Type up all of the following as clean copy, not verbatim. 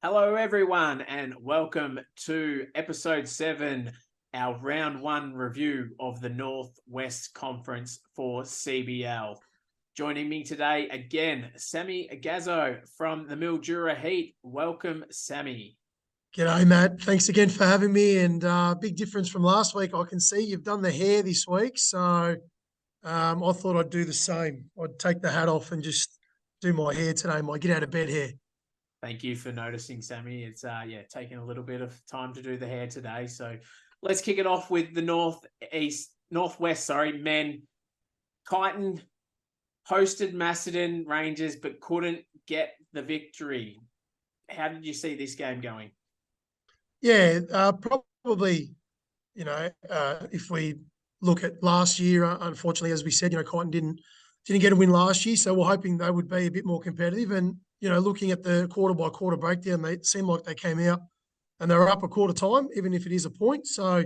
Hello, everyone, and welcome to Episode 7, our Round 1 review of the Northwest Conference for CBL. Joining me today again, Sammy Agazzo from the Mildura Heat. Welcome, Sammy. G'day, Matt. Thanks again for having me. And big difference from last week. I can see you've done the hair this week, so I thought I'd do the same. I'd take the hat off and just do my hair today, my get out of bed hair. Thank you for noticing, Sammy. It's taking a little bit of time to do the hair today. So let's kick it off with the Northwest men. Kyneton hosted Macedon Rangers but couldn't get the victory. How did you see this game going? Yeah, probably, if we look at last year, unfortunately, as we said, Kyneton didn't get a win last year, so we're hoping they would be a bit more competitive. And, looking at the quarter by quarter breakdown, they seemed like they came out and they were up a quarter time, even if it is a point. So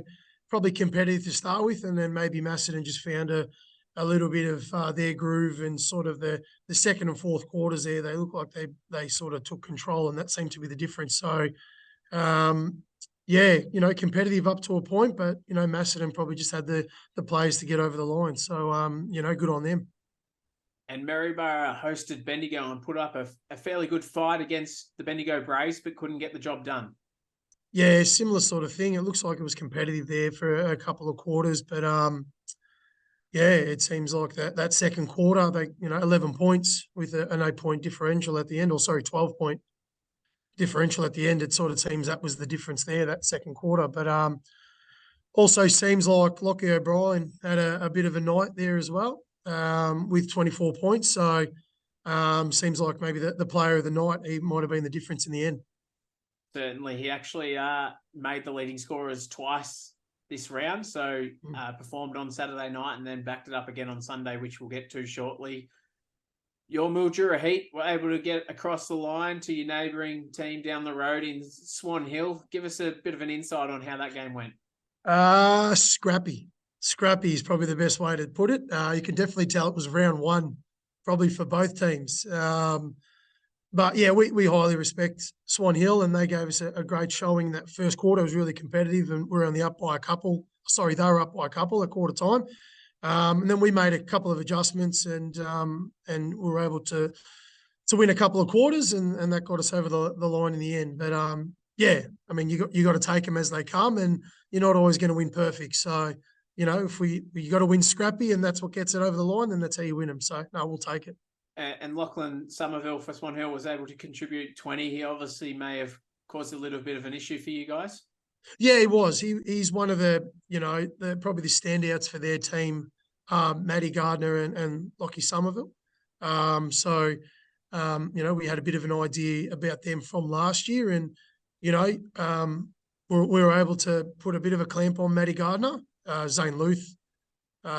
probably competitive to start with, and then maybe Macedon just found a little bit of their groove, and sort of the second and fourth quarters there, they looked like they sort of took control, and that seemed to be the difference. So, competitive up to a point, but, Macedon probably just had the players to get over the line. So, good on them. And Maryborough hosted Bendigo and put up a fairly good fight against the Bendigo Braves, but couldn't get the job done. Yeah, similar sort of thing. It looks like it was competitive there for a couple of quarters, but it seems like that second quarter, they 11 points with an 8-point differential at the end, 12-point differential at the end. It sort of seems that was the difference there, that second quarter. But also seems like Lockie O'Brien had a bit of a night there as well, with 24 points. So seems like maybe the player of the night, he might have been the difference in the end. Certainly. He actually made the leading scorers twice this round. So performed on Saturday night and then backed it up again on Sunday, which we'll get to shortly. Your Mildura Heat were able to get across the line to your neighbouring team down the road in Swan Hill. Give us a bit of an insight on how that game went. Scrappy. Scrappy is probably the best way to put it. You can definitely tell it was round one, probably for both teams. But yeah, we highly respect Swan Hill, and they gave us a great showing. That first quarter was really competitive, and we were only up by a couple. Sorry, they were up by a couple at quarter time. And then we made a couple of adjustments, and we were able to win a couple of quarters, and that got us over the line in the end. But I mean, you got to take them as they come, and you're not always going to win perfect. So, if you got to win scrappy, and that's what gets it over the line, then that's how you win them. So no, we'll take it. And Lachlan Somerville for Swan Hill was able to contribute 20. He obviously may have caused a little bit of an issue for you guys. Yeah, he was. He's one of the probably the standouts for their team, Matty Gardner and Lockie Somerville. So we had a bit of an idea about them from last year, and we were able to put a bit of a clamp on Matty Gardner. Zane Luth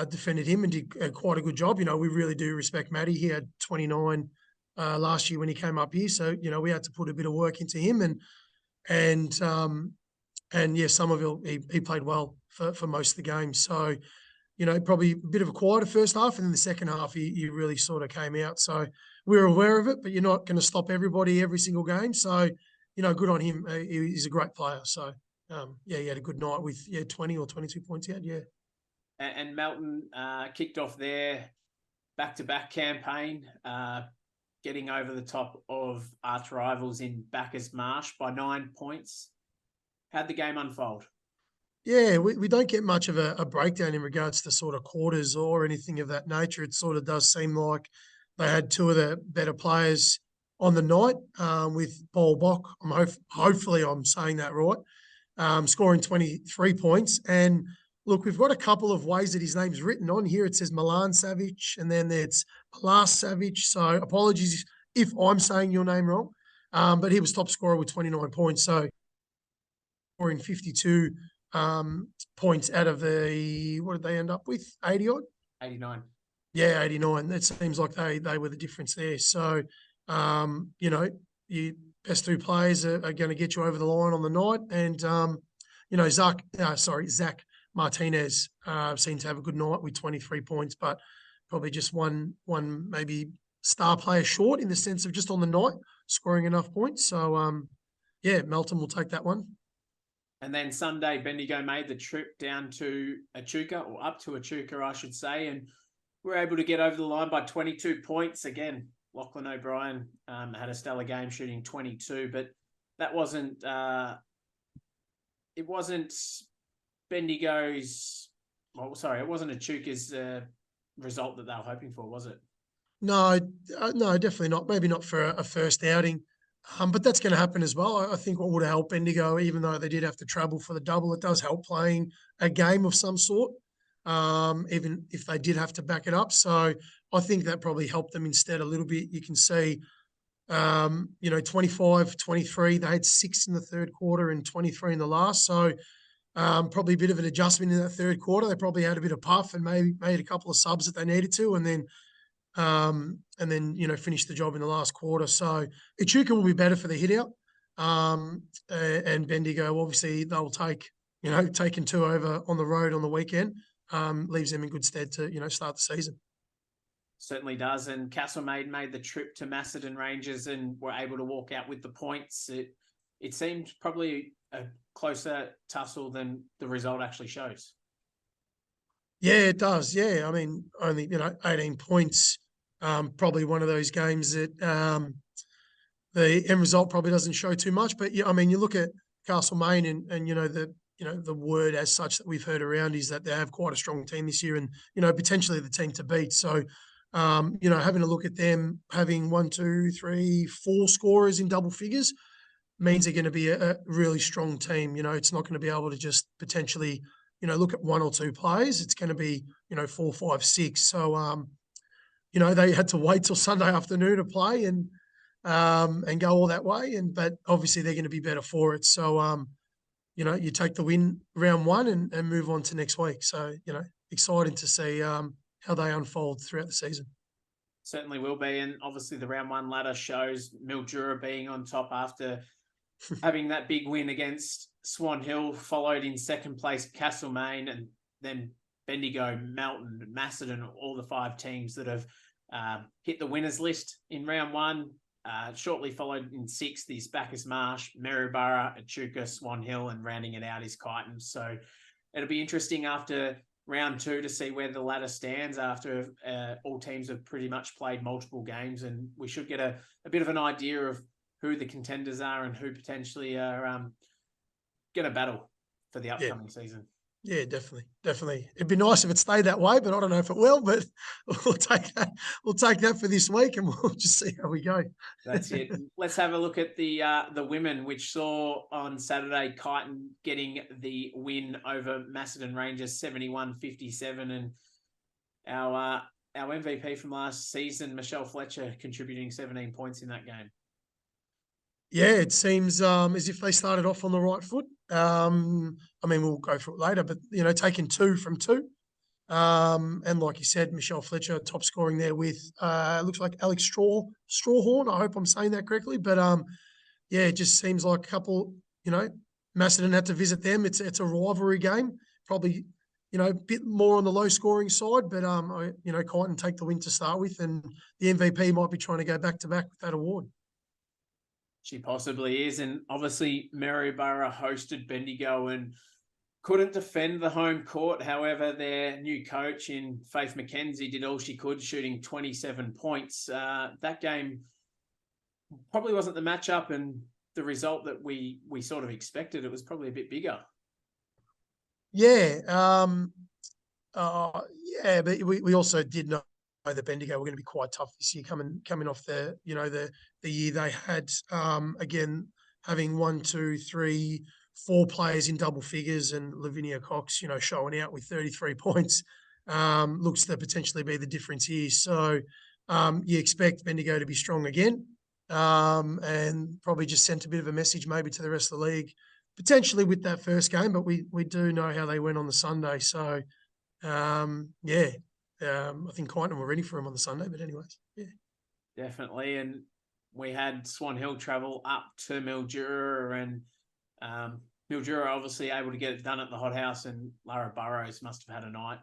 defended him and did quite a good job. We really do respect Matty. He had 29 last year when he came up here, so we had to put a bit of work into him, and yeah, Somerville, he played well for most of the game. So, probably a bit of a quieter first half, and then the second half, he really sort of came out. So we were aware of it, but you're not going to stop everybody every single game. So, good on him. He's a great player. So, he had a good night with 20 or 22 points. Yeah. And Melton kicked off their back-to-back campaign, getting over the top of arch rivals in Bacchus Marsh by 9 points. How'd the game unfold? Yeah, we don't get much of a breakdown in regards to sort of quarters or anything of that nature. It sort of does seem like they had two of the better players on the night, with Paul Bock. Hopefully I'm saying that right, scoring 23 points. And look, we've got a couple of ways that his name's written on here. It says Milan Savic, and then it's Milas Savic. So apologies if I'm saying your name wrong. But he was top scorer with 29 points. So scoring 52 points out of what did they end up with? 80 odd? 89. Yeah, 89. That seems like they were the difference there. So, you best two players are going to get you over the line on the night. And, Zach Martinez seemed to have a good night with 23 points, but probably just one maybe star player short in the sense of just on the night scoring enough points. So, yeah, Melton will take that one. And then Sunday, Bendigo made the trip down to Echuca, or up to Echuca, I should say, and we're able to get over the line by 22 points. Again, Lachlan O'Brien had a stellar game shooting 22, but that wasn't it wasn't Bendigo's. Well, sorry, it wasn't Echuca's result that they were hoping for, was it? No, no, definitely not. Maybe not for a first outing, but that's going to happen as well. I think what would help Bendigo, even though they did have to travel for the double, it does help playing a game of some sort, even if they did have to back it up. So I think that probably helped them instead a little bit. You can see, 25, 23, they had 6 in the third quarter and 23 in the last. So probably a bit of an adjustment in that third quarter. They probably had a bit of puff and maybe made a couple of subs that they needed to, and then finish the job in the last quarter. So Echuca will be better for the hit out, and Bendigo obviously they'll take taking 2 over on the road on the weekend leaves them in good stead to start the season. Certainly does. And Castlemaine made the trip to Macedon Rangers and were able to walk out with the points. It seemed probably a closer tussle than the result actually shows. Yeah, it does. Yeah, I mean, only 18 points. Probably one of those games that the end result probably doesn't show too much. But yeah, I mean, you look at Castlemaine and the word as such that we've heard around is that they have quite a strong team this year, and potentially the team to beat. So, having a look at them having 1, 2, 3, 4 scorers in double figures means they're going to be a really strong team. It's not going to be able to just potentially look at 1 or 2 players. It's going to be 4, 5, 6. So they had to wait till Sunday afternoon to play and go all that way. But obviously they're going to be better for it. So you take the win round 1 and move on to next week. So exciting to see how they unfold throughout the season. Certainly will be. And obviously the round 1 ladder shows Mildura being on top after having that big win against Swan Hill, followed in second place Castlemaine, and then Bendigo, Melton, Macedon, all the 5 teams that have hit the winners list in round 1. Shortly followed in 6th is Bacchus Marsh, Maryborough, Echuca, Swan Hill, and rounding it out is Kyneton. So it'll be interesting after round 2 to see where the ladder stands after all teams have pretty much played multiple games, and we should get a bit of an idea of who the contenders are and who potentially are going to battle for the upcoming season. Yeah, definitely. It'd be nice if it stayed that way, but I don't know if it will. But we'll take that. We'll take that for this week, and we'll just see how we go. That's it. Let's have a look at the women, which saw on Saturday Kyneton getting the win over Macedon Rangers 71-57, and our MVP from last season, Michelle Fletcher, contributing 17 points in that game. Yeah, it seems as if they started off on the right foot. I mean, we'll go through it later, but taking 2 from 2, and like you said, Michelle Fletcher top scoring there with looks like Alex Strawhorn. I hope I'm saying that correctly, but yeah, it just seems like a couple. Macedon had to visit them. It's a rivalry game, probably a bit more on the low scoring side, but Kyneton take the win to start with, and the MVP might be trying to go back to back with that award. She possibly is. And obviously Maryborough hosted Bendigo and couldn't defend the home court. However, their new coach in Faith McKenzie did all she could, shooting 27 points. That game probably wasn't the matchup and the result that we sort of expected. It was probably a bit bigger. Yeah. Yeah, but we also did know that Bendigo were going to be quite tough this year, coming off the year they had, again, having 1, 2, 3, 4 players in double figures, and Lavinia Cox, showing out with 33 points, looks to potentially be the difference here. So you expect Bendigo to be strong again, and probably just sent a bit of a message maybe to the rest of the league, potentially with that first game, but we do know how they went on the Sunday. So, yeah. I think Kyneton were ready for him on the Sunday, but anyways, yeah. Definitely. And we had Swan Hill travel up to Mildura, and Mildura obviously able to get it done at the hot house, and Lara Burrows must have had a night.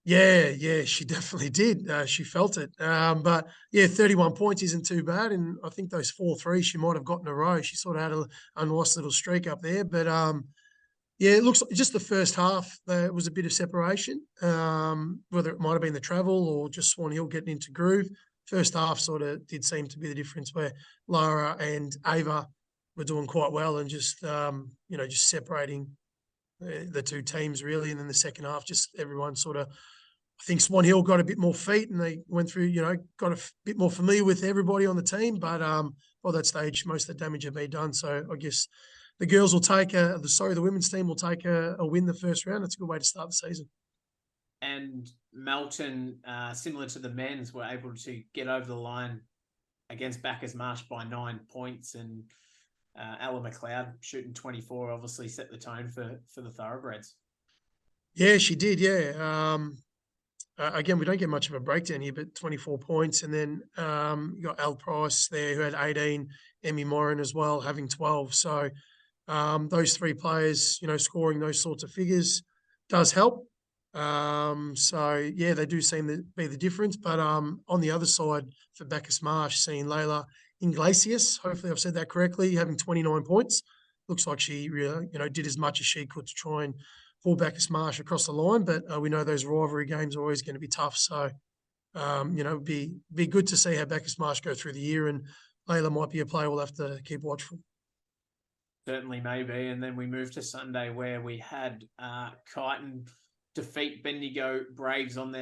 Yeah, she definitely did. She felt it. But yeah, 31 points isn't too bad. And I think those 4 threes she might have got in a row. She sort of had a nice little streak up there. But yeah, it looks like just the first half, there was a bit of separation, whether it might have been the travel or just Swan Hill getting into groove. First half sort of did seem to be the difference where Lara and Ava were doing quite well and just, just separating the two teams really. And then the second half, just everyone sort of, I think Swan Hill got a bit more feet and they went through, got a bit more familiar with everybody on the team. But by that stage, most of the damage had been done. So I guess the girls will take the women's team will take a win the first round. It's a good way to start the season. And Melton, similar to the men's, were able to get over the line against Bacchus Marsh by 9 points, and Ella McLeod shooting 24 obviously set the tone for the Thoroughbreds. Yeah, she did. Yeah. Again, we don't get much of a breakdown here, but 24 points. And then you got Al Price there who had 18, Emmy Moran as well, having 12. So those three players, scoring those sorts of figures does help. So yeah, they do seem to be the difference. But on the other side for Bacchus Marsh, seeing Layla Iglesias, hopefully I've said that correctly, having 29 points. Looks like she really, did as much as she could to try and pull Bacchus Marsh across the line. But we know those rivalry games are always going to be tough. So be good to see how Bacchus Marsh go through the year, and Layla might be a player we'll have to keep watchful. Certainly, maybe. And then we moved to Sunday where we had Kyneton defeat Bendigo Braves on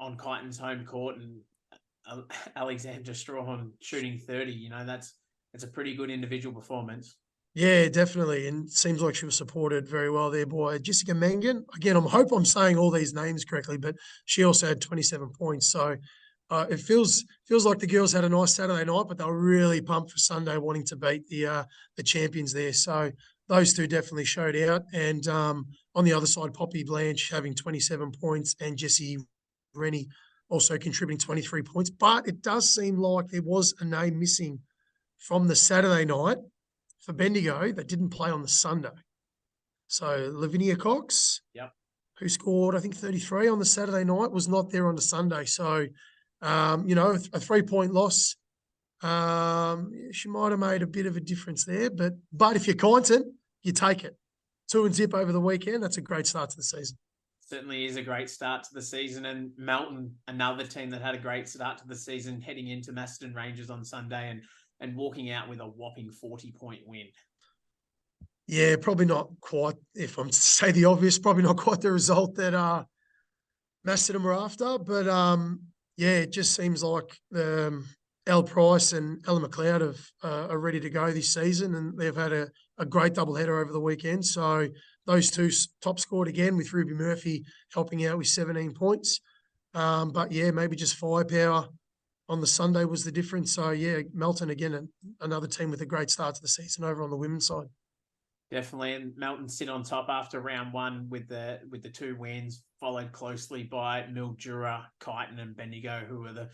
Kyneton's home court, and Alexandra Strawhan shooting 30. That's a pretty good individual performance. Yeah, definitely. And it seems like she was supported very well there by Jessica Mangan. Again, I hope I'm saying all these names correctly, but she also had 27 points. So it feels like the girls had a nice Saturday night, but they were really pumped for Sunday, wanting to beat the champions there. So those two definitely showed out. And on the other side, Poppy Blanche having 27 points and Jessie Rennie also contributing 23 points. But it does seem like there was a name missing from the Saturday night for Bendigo that didn't play on the Sunday. So Lavinia Cox, Yep. who scored, I think, 33 on the Saturday night, was not there on the Sunday. So, a 3-point loss. She might have made a bit of a difference there. But if you're Kyneton, you take it. 2-0 over the weekend. That's a great start to the season. Certainly is a great start to the season. And Melton, another team that had a great start to the season, heading into Macedon Rangers on Sunday and walking out with a whopping 40-point win. Yeah, probably not quite, if I'm to say the obvious, probably not quite the result that Macedon were after. But yeah, it just seems like Al Price and Ella McLeod are ready to go this season, and they've had a great doubleheader over the weekend. So those two top scored again, with Ruby Murphy helping out with 17 points. But yeah, maybe just firepower on the Sunday was the difference. So yeah, Melton again, another team with a great start to the season over on the women's side. Definitely, and Melton sit on top after round one with the 2 wins, followed closely by Mildura, Kyneton, and Bendigo, who were the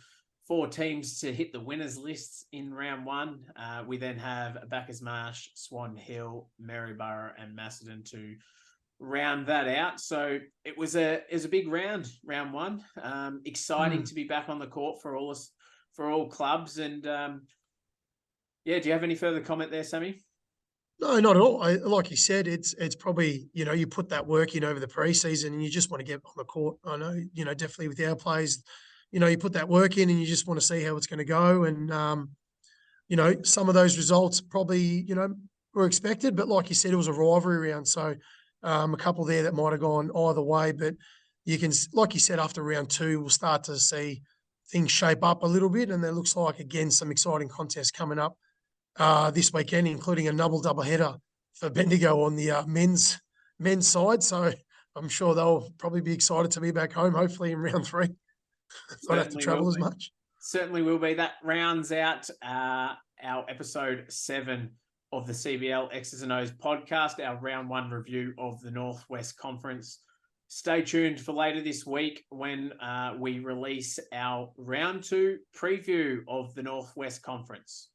4 teams to hit the winners lists in round one. We then have Bacchus Marsh, Swan Hill, Maryborough, and Macedon to round that out. So it was a big round one. Exciting to be back on the court for all clubs. And yeah, do you have any further comment there, Sammy? No, not at all. Like you said, it's probably, you put that work in over the preseason and you just want to get on the court. I know, definitely with our players, you put that work in and you just want to see how it's going to go. And, some of those results probably, were expected, but like you said, it was a rivalry round. So a couple there that might have gone either way, but you can, like you said, after round 2, we'll start to see things shape up a little bit. And there looks like, again, some exciting contests coming up this weekend, including a double header for Bendigo on the men's side. So I'm sure they'll probably be excited to be back home, hopefully in round 3. Not have to travel as much. Certainly will be. That rounds out our episode 7 of the CBL X's and O's podcast, our round 1 review of the Northwest Conference. Stay tuned for later this week when we release our round 2 preview of the Northwest Conference.